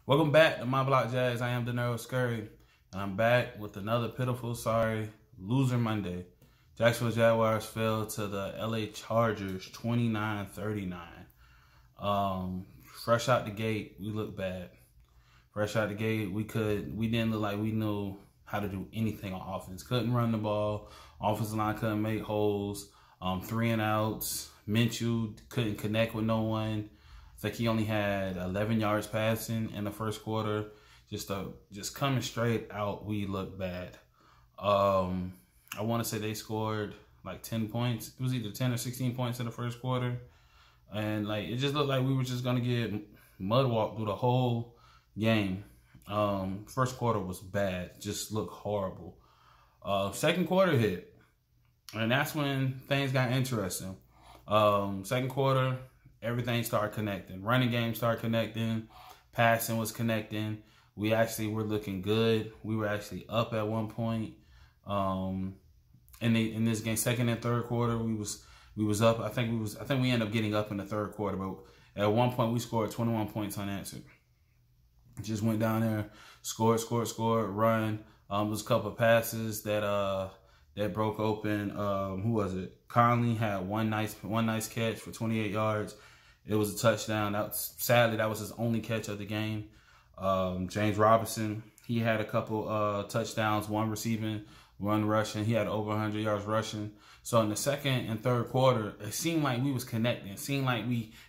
Welcome back to My Block Jazz. I am Denero Scurry, and I'm back with another pitiful, sorry, loser Monday. Jacksonville Jaguars fell to the LA Chargers 29-39. Fresh out the gate, we look bad. Fresh out the gate, we didn't look like we knew how to do anything on offense. Couldn't run the ball. Offensive line couldn't make holes. 3 and outs. Minshew couldn't connect with no one. I think he only had 11 yards passing in the first quarter. Just coming straight out, we look bad. I want to say they scored like 10 points. It was either 10 or 16 points in the first quarter. And like it just looked like we were just going to get mud walked through the whole game. First quarter was bad. Just looked horrible. Second quarter hit. And that's when things got interesting. Second quarter, everything started connecting. Running game started connecting. Passing was connecting. We actually were looking good. We were actually up at one point. In this game, second and third quarter, we was up. I think we ended up getting up in the third quarter, but at one point we scored 21 points unanswered. Just went down there, scored, run. There was a couple of passes that broke open. Who was it? Conley had one nice catch for 28 yards. It was a touchdown. Sadly, that was his only catch of the game. James Robinson, he had a couple touchdowns, one receiving, one rushing. He had over 100 yards rushing. So in the second and third quarter, it seemed like we was connecting. It seemed like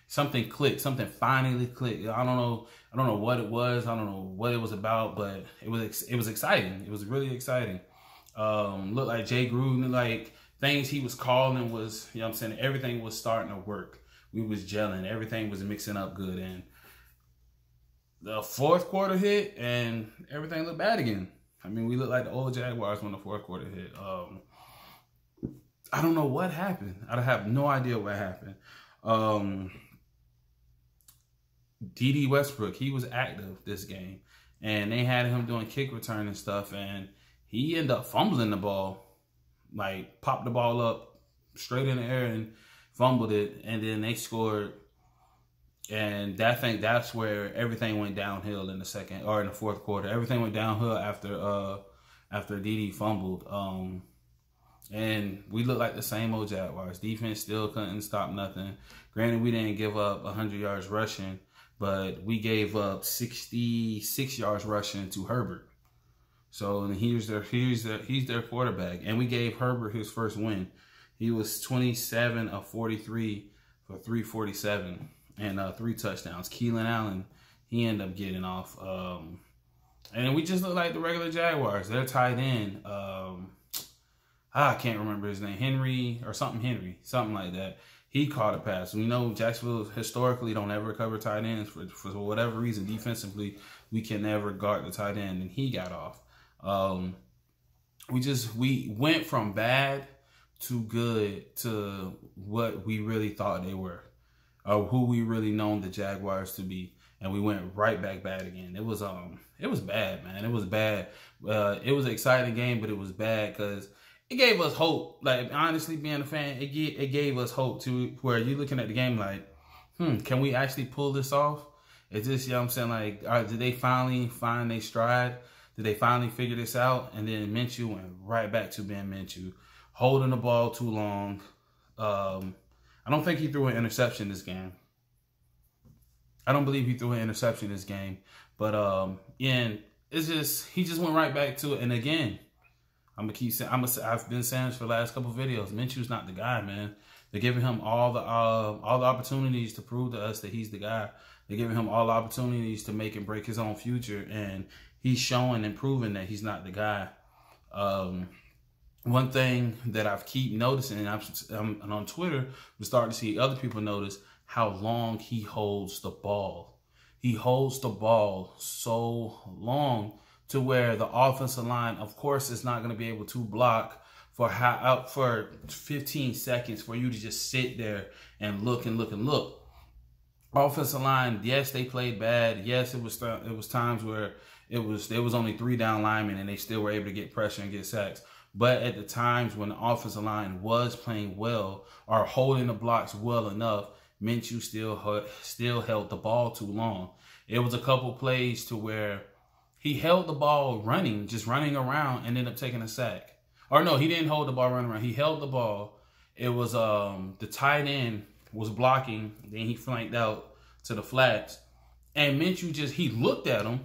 something clicked, something finally clicked. I don't know what it was. I don't know what it was about, but it was exciting. It was really exciting. Looked like Jay Gruden, like things he was calling was, you know what I'm saying, everything was starting to work. We was gelling. Everything was mixing up good. And the fourth quarter hit and everything looked bad again. I mean, we looked like the old Jaguars when the fourth quarter hit. I don't know what happened. I have no idea what happened. D.D. Westbrook, he was active this game. And they had him doing kick return and stuff. And he ended up fumbling the ball. Like, popped the ball up straight in the air and fumbled it. And then they scored. And I think that's where everything went downhill in the fourth quarter. Everything went downhill after D.D. fumbled. And we looked like the same old Jaguars. Defense still couldn't stop nothing. Granted, we didn't give up 100 yards rushing, but we gave up 66 yards rushing to Herbert. So he's their quarterback, and we gave Herbert his first win. He was 27 of 43 for 347 and 3 touchdowns. Keelan Allen, he ended up getting off. And we just look like the regular Jaguars. Their tight end, I can't remember his name, Henry, something like that. He caught a pass. We know Jacksonville historically don't ever cover tight ends for whatever reason. Defensively, we can never guard the tight end, and he got off. We went from bad to good to what we really thought they were, or who we really known the Jaguars to be, and we went right back bad again. It was bad, man. It was bad. It was an exciting game, but it was bad because it gave us hope. Like, honestly, being a fan, it gave us hope to where you're looking at the game like, can we actually pull this off? Is this, you know what I'm saying, like, did they finally find their stride? Did they finally figure this out? And then Minshew went right back to being Minshew, holding the ball too long. I don't think he threw an interception this game. I don't believe he threw an interception this game. But and he just went right back to it. And again, I've been saying this for the last couple of videos. Minshew's not the guy, man. They're giving him all the opportunities to prove to us that he's the guy. They're giving him all the opportunities to make and break his own future, and he's showing and proving that he's not the guy. One thing that I've keep noticing, and I'm on Twitter, we're starting to see other people notice how long he holds the ball. He holds the ball so long to where the offensive line, of course, is not going to be able to block for 15 seconds for you to just sit there and look and look and look. Offensive line, yes, they played bad. Yes, it was times where there was only 3 down linemen and they still were able to get pressure and get sacks. But at the times when the offensive line was playing well or holding the blocks well enough, Minshew still held the ball too long. It was a couple plays to where he held the ball running, just running around, and ended up taking a sack. Or no, he didn't hold the ball running around. He held the ball. It was the tight end was blocking. Then he flanked out to the flats. And Minshew he looked at him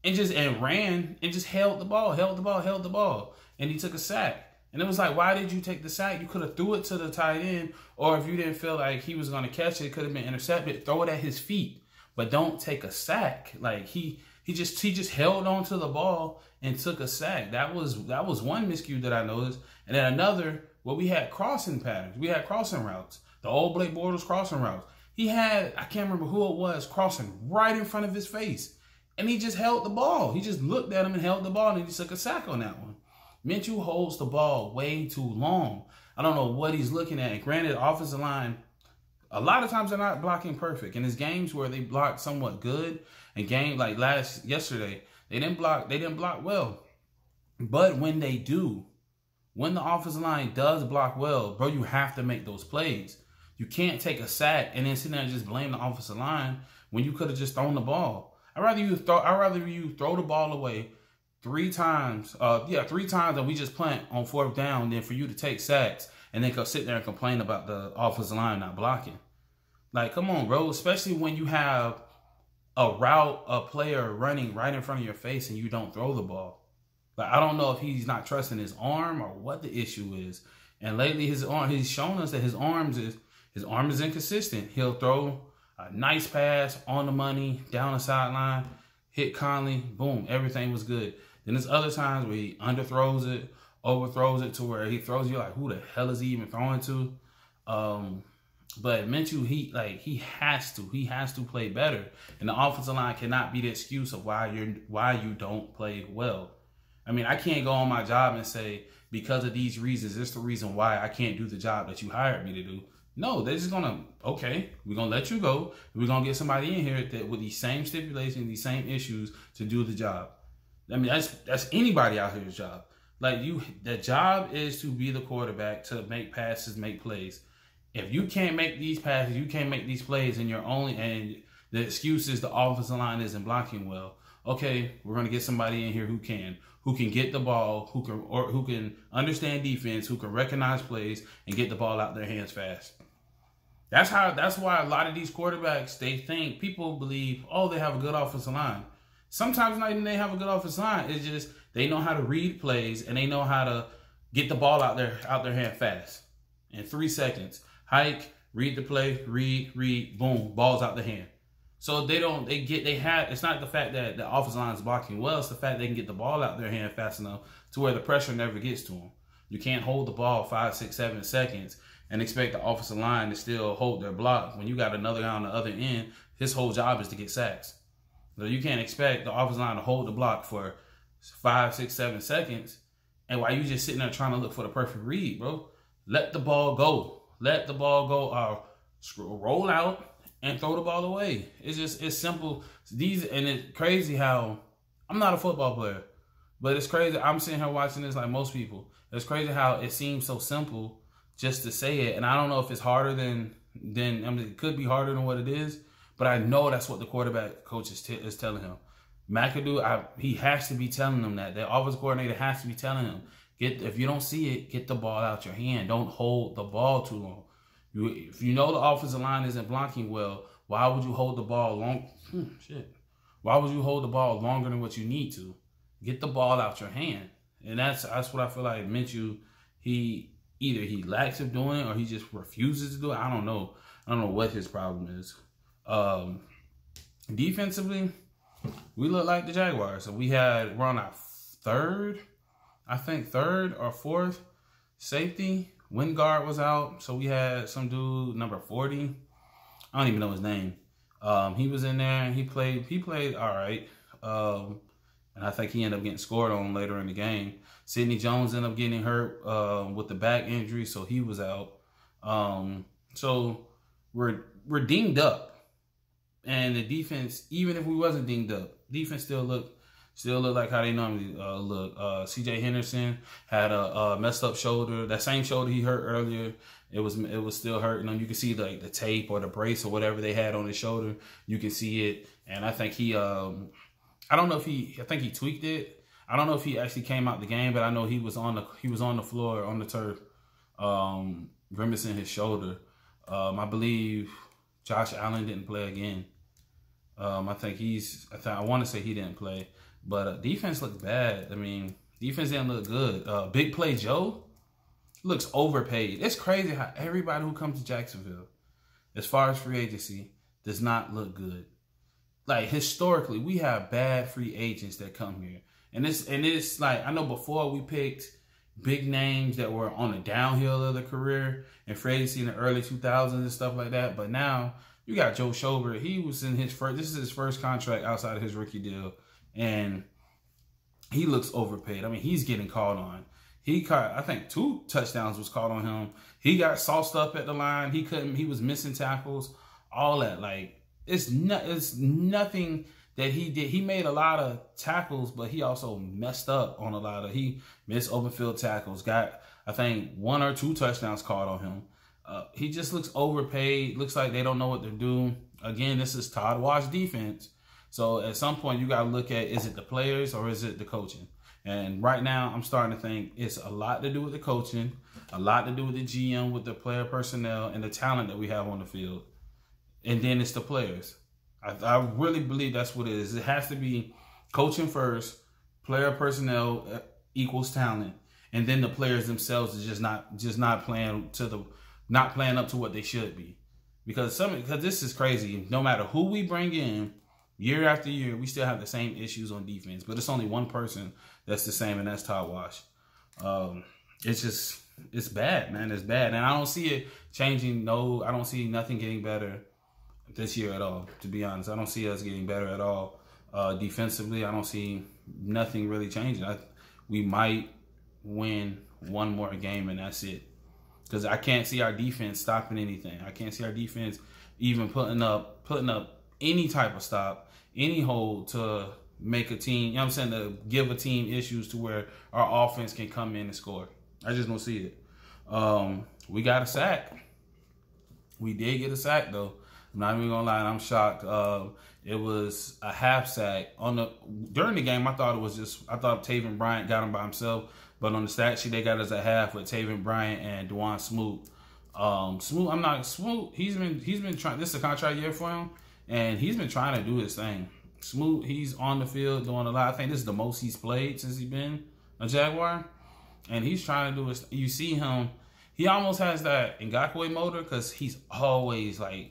and ran and just held the ball. And he took a sack. And it was like, why did you take the sack? You could have threw it to the tight end. Or if you didn't feel like he was going to catch it, it could have been intercepted. Throw it at his feet. But don't take a sack. Like he just held on to the ball and took a sack. That was one miscue that I noticed. And then another, we had crossing patterns. We had crossing routes. The old Blake Bortles crossing routes. He had, I can't remember who it was, crossing right in front of his face. And he just held the ball. He just looked at him and held the ball, and he took a sack on that one. Minshew holds the ball way too long. I don't know what he's looking at. And granted, offensive line, a lot of times they're not blocking perfect. In his games where they blocked somewhat good, and game like yesterday, they didn't block well. But when they do, when the offensive line does block well, bro, you have to make those plays. You can't take a sack and then sit there and just blame the offensive line when you could have just thrown the ball. I'd rather you throw the ball away 3 times. 3 times and we just plant on 4th down than for you to take sacks and then go sit there and complain about the offensive line not blocking. Like, come on, bro. Especially when you have a player running right in front of your face and you don't throw the ball. Like, I don't know if he's not trusting his arm or what the issue is. And lately he's shown us that his arm is inconsistent. He'll throw a nice pass on the money, down the sideline, hit Conley, boom, everything was good. Then there's other times where he underthrows it, overthrows it to where he throws you like, who the hell is he even throwing to? But Minshew, he has to play better. And the offensive line cannot be the excuse of why you don't play well. I mean, I can't go on my job and say, because of these reasons, this is the reason why I can't do the job that you hired me to do. No, they're just gonna, okay, we're gonna let you go. We're gonna get somebody in here that with these same stipulations, these same issues to do the job. I mean, that's anybody out here's job. Like the job is to be the quarterback, to make passes, make plays. If you can't make these passes, you can't make these plays, and the excuse is the offensive line isn't blocking well. Okay, we're gonna get somebody in here who can get the ball, who can understand defense, who can recognize plays and get the ball out their hands fast. That's why a lot of these quarterbacks, people believe, oh, they have a good offensive line. Sometimes not even they have a good offensive line. It's just they know how to read plays and they know how to get the ball out their hand fast. In 3 seconds. Hike, read the play, read, boom, ball's out the hand. So it's not the fact that the offensive line is blocking well, it's the fact they can get the ball out their hand fast enough to where the pressure never gets to them. You can't hold the ball 5, 6, 7 seconds and expect the offensive line to still hold their block when you got another guy on the other end. His whole job is to get sacks. So you can't expect the offensive line to hold the block for 5, 6, 7 seconds, and while you just sitting there trying to look for the perfect read, bro. Let the ball go. Let the ball go. Roll out and throw the ball away. It's simple. And it's crazy how I'm not a football player, but it's crazy. I'm sitting here watching this like most people. It's crazy how it seems so simple just to say it. And I don't know if it's harder than it could be harder than what it is, but I know that's what the quarterback coach is telling him. McAdoo, he has to be telling them that. The offensive coordinator has to be telling him, if you don't see it, get the ball out your hand. Don't hold the ball too long. If you know the offensive line isn't blocking well, why would you hold the ball long? Why would you hold the ball longer than what you need to? Get the ball out your hand. And that's what I feel like Minshew, either he lacks of doing or he just refuses to do it. I don't know what his problem is. Defensively, we look like the Jaguars. So we're on our third or fourth safety. Wingard was out, so we had some dude, number 40. I don't even know his name. He was in there, and he played all right. And I think he ended up getting scored on later in the game. Sidney Jones ended up getting hurt with the back injury, so he was out. So we're dinged up. And the defense, even if we wasn't dinged up, defense still look like how they normally look. C.J. Henderson had a messed up shoulder. That same shoulder he hurt earlier, it was still hurting him. You can see the tape or the brace or whatever they had on his shoulder. You can see it, And I think I don't know if I think he tweaked it. I don't know if he actually came out the game, but I know he was on the floor on the turf, grimacing his shoulder. I believe Josh Allen didn't play again. I want to say he didn't play, but defense looked bad. I mean, defense didn't look good. Big Play Joe looks overpaid. It's crazy how everybody who comes to Jacksonville, as far as free agency, does not look good. Like, historically, we have bad free agents that come here. And it's like, I know before we picked big names that were on the downhill of their career and free agency in the early 2000s and stuff like that. But now you got Joe Schobert. He was in this is his first contract outside of his rookie deal. And he looks overpaid. I mean, he's getting called on. He caught, I think 2 touchdowns was called on him. He got sauced up at the line. He was missing tackles, all that. Like, it's nothing that he did. He made a lot of tackles, but he also messed up on he missed open field tackles. Got, I think, 1 or 2 touchdowns called on him. He just looks overpaid. Looks like they don't know what they're doing. Again, this is Todd Wash defense. So at some point, you got to look at, is it the players or is it the coaching? And right now, I'm starting to think it's a lot to do with the coaching, a lot to do with the GM, with the player personnel, and the talent that we have on the field. And then it's the players. I really believe that's what it is. It has to be coaching first, player personnel equals talent, and then the players themselves is just not playing up to what they should be. Because this is crazy. No matter who we bring in, year after year, we still have the same issues on defense. But it's only one person that's the same, and that's Todd Wash. It's bad, man. It's bad. And I don't see it changing. No, I don't see nothing getting better this year at all, to be honest. I don't see us getting better at all. Defensively, I don't see nothing really changing. We might win one more game, and that's it. Because I can't see our defense stopping anything. I can't see our defense even putting up any type of stop, any hold to make a team, you know what I'm saying, to give a team issues to where our offense can come in and score. I just don't see it. We got a sack. We did get a sack, though. I'm not even gonna lie, I'm shocked. It was a half sack during the game. I thought Taven Bryant got him by himself, but on the stat sheet they got us a half with Taven Bryant and Dwan Smoot. Smoot. He's been trying. This is a contract year for him, and he's been trying to do his thing. Smoot, he's on the field doing a lot. I think this is the most he's played since he's been a Jaguar, and he's trying to do his. You see him. He almost has that Ngakoue motor because he's always on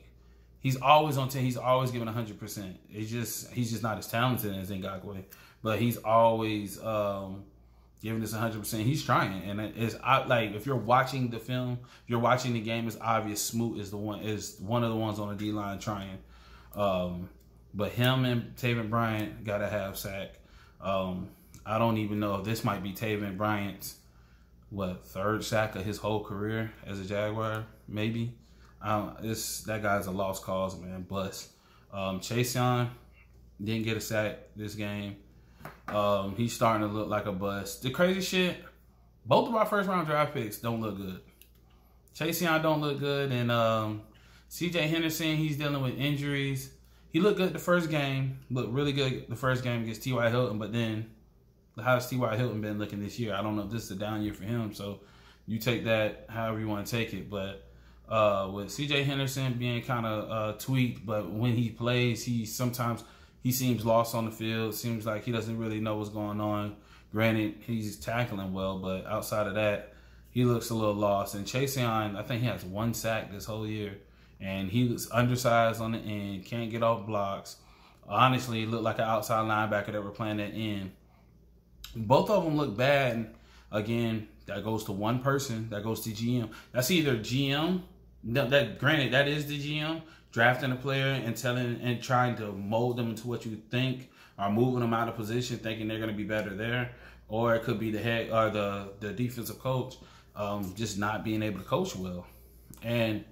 10. He's always giving 100%. He's just not as talented as Ngakoue, but he's always giving this 100%. He's trying, and if you're watching the film, if you're watching the game, it's obvious Smoot is one of the ones on the D line trying. But him and Taven Bryant got a half sack. I don't even know if this might be Taven Bryant's third sack of his whole career as a Jaguar, maybe. That guy's a lost cause, man. Bust. Chase Young didn't get a sack this game. He's starting to look like a bust. The crazy shit, both of our first round draft picks don't look good. Chase Young don't look good, and CJ Henderson, he's dealing with injuries. He looked good the first game, looked really good the first game against T.Y. Hilton, but then how's T.Y. Hilton been looking this year? I don't know if this is a down year for him, so you take that however you want to take it. But with C.J. Henderson being kind of tweaked, but when he plays, he seems lost on the field. Seems like he doesn't really know what's going on. Granted, he's tackling well, but outside of that, he looks a little lost. And Chase Young, I think he has 1 sack this whole year. And he was undersized on the end, can't get off blocks. Honestly, he looked like an outside linebacker that were playing that end. Both of them look bad. And again, that goes to one person. That goes to GM. That's either GM. Granted, that is the GM drafting a player and trying to mold them into what you think, or moving them out of position, thinking they're going to be better there. Or it could be the head or the defensive coach just not being able to coach well. And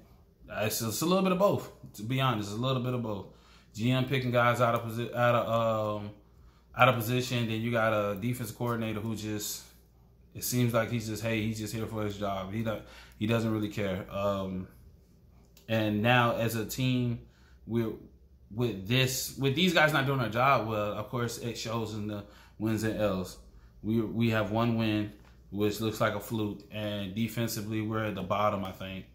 it's a little bit of both, to be honest. It's a little bit of both. GM picking guys out of position. Then you got a defensive coordinator who just, it seems like he's just here for his job. He doesn't really care. And now as a team, with these guys not doing their job well, of course it shows in the wins and L's. We have one win, which looks like a fluke, and defensively we're at the bottom, I think.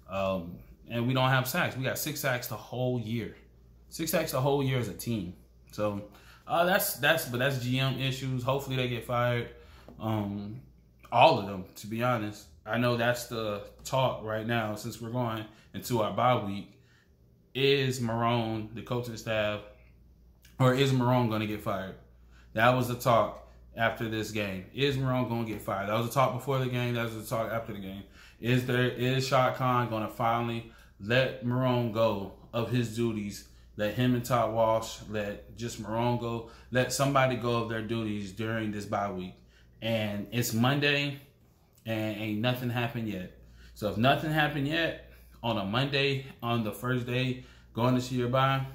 And we don't have sacks. We got 6 sacks the whole year. 6 sacks the whole year as a team. So that's GM issues. Hopefully they get fired. All of them, to be honest. I know that's the talk right now since we're going into our bye week. Is Marrone, the coaching staff, or is Marrone going to get fired? That was the talk after this game. Is Marrone going to get fired? That was the talk before the game. That was the talk after the game. Is Shad Khan going to finally let Marrone go of his duties? Let him and Todd Walsh, let just Marrone go. Let somebody go of their duties during this bye week. And it's Monday, and ain't nothing happened yet. So if nothing happened yet, on a Monday, on the first day, going to see your bye,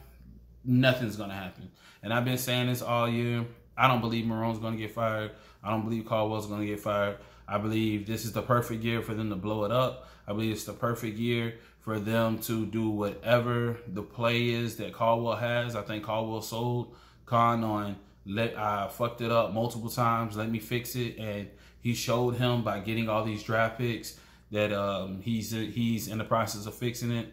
nothing's going to happen. And I've been saying this all year. I don't believe Marrone's going to get fired. I don't believe Caldwell's going to get fired. I believe this is the perfect year for them to blow it up. I believe it's the perfect year for them to do whatever the play is that Caldwell has. I think Caldwell sold Khan on, I fucked it up multiple times, let me fix it. And he showed him by getting all these draft picks that he's in the process of fixing it.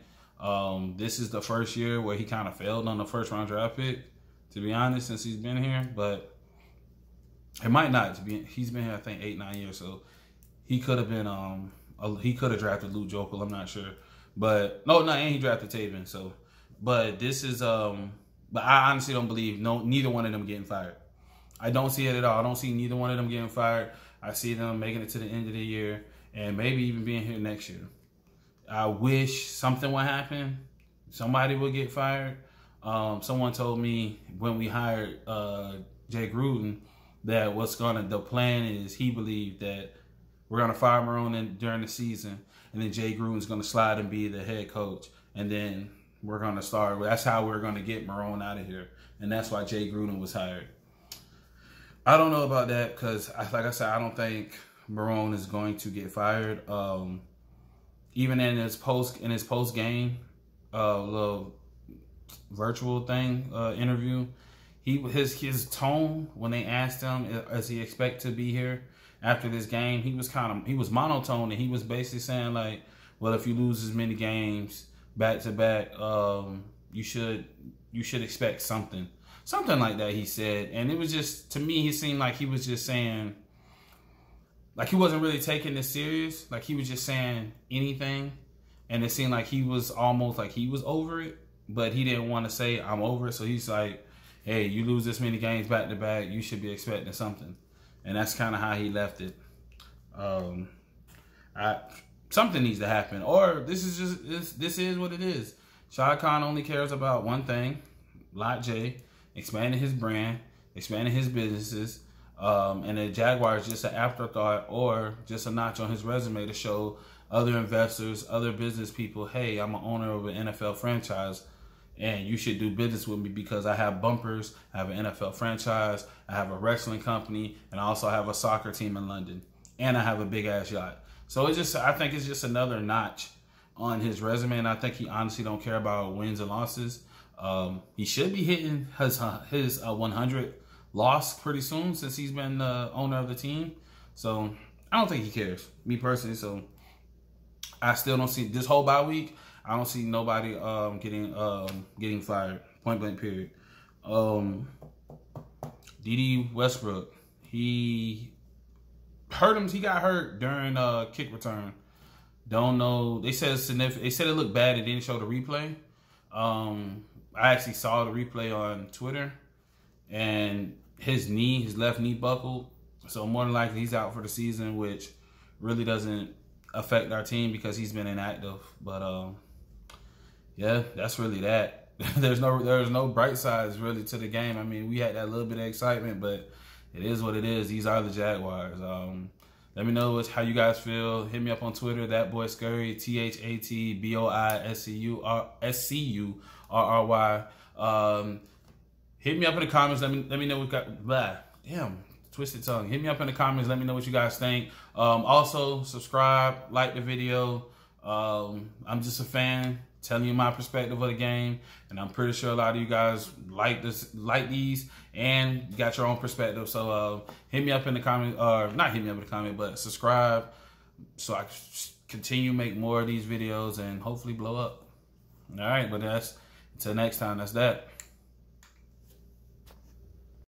This is the first year where he kind of failed on the first-round draft pick, to be honest, since he's been here. But it might not. He's been here, I think, 8-9 years, so he could have been he could have drafted Luke Jokel. I'm not sure, but and he drafted Taven. So, but this is but I honestly don't believe neither one of them getting fired. I don't see it at all. I don't see neither one of them getting fired. I see them making it to the end of the year and maybe even being here next year. I wish something would happen. Somebody would get fired. Someone told me when we hired Jay Gruden that the plan is he believed that we're going to fire Marrone during the season, and then Jay Gruden's going to slide and be the head coach, and then we're going to start. That's how we're going to get Marrone out of here, and that's why Jay Gruden was hired. I don't know about that because, like I said, I don't think Marrone is going to get fired. Even in his post game little virtual thing interview, his tone when they asked him does he expect to be here after this game, he was monotone, and he was basically saying like, well, if you lose as many games back to back, you should expect something like that, he said. And it was just, to me, he seemed like he was just saying, like he wasn't really taking this serious, like he was just saying anything, and it seemed like he was almost like he was over it, but he didn't want to say I'm over it. So he's like, hey, you lose this many games back to back, you should be expecting something. And that's kind of how he left it. Something needs to happen, or this is what it is. Shad Khan only cares about one thing, Lot J, expanding his brand, expanding his businesses, and the Jaguars just an afterthought or just a notch on his resume to show other investors, other business people, hey, I'm an owner of an NFL franchise, and you should do business with me because I have bumpers, I have an NFL franchise, I have a wrestling company, and I also have a soccer team in London, and I have a big-ass yacht. So I think it's just another notch on his resume, and I think he honestly don't care about wins and losses. He should be hitting his 100 loss pretty soon since he's been the owner of the team. So I don't think he cares, me personally. So I still don't see this whole bye week. I don't see nobody getting fired. Point blank. Period. D.D. Westbrook, he hurt him. He got hurt during kick return. Don't know. They said it's significant. They said it looked bad. It didn't show the replay. I actually saw the replay on Twitter, and his left knee buckled. So more than likely he's out for the season, which really doesn't affect our team because he's been inactive. But yeah, that's really that. There's no bright sides really to the game. I mean, we had that little bit of excitement, but it is what it is. These are the Jaguars. Let me know how you guys feel. Hit me up on Twitter, that boy Scurry, ThatBoyScurry. Hit me up in the comments. Let me know what got twisted tongue. Hit me up in the comments. Let me know what you guys think. Also, subscribe, like the video. I'm just a fan. telling you my perspective of the game, and I'm pretty sure a lot of you guys like these, and got your own perspective. So hit me up in the comment, or not hit me up in the comment, but subscribe so I can continue to make more of these videos and hopefully blow up. All right, but that's until next time. That's that.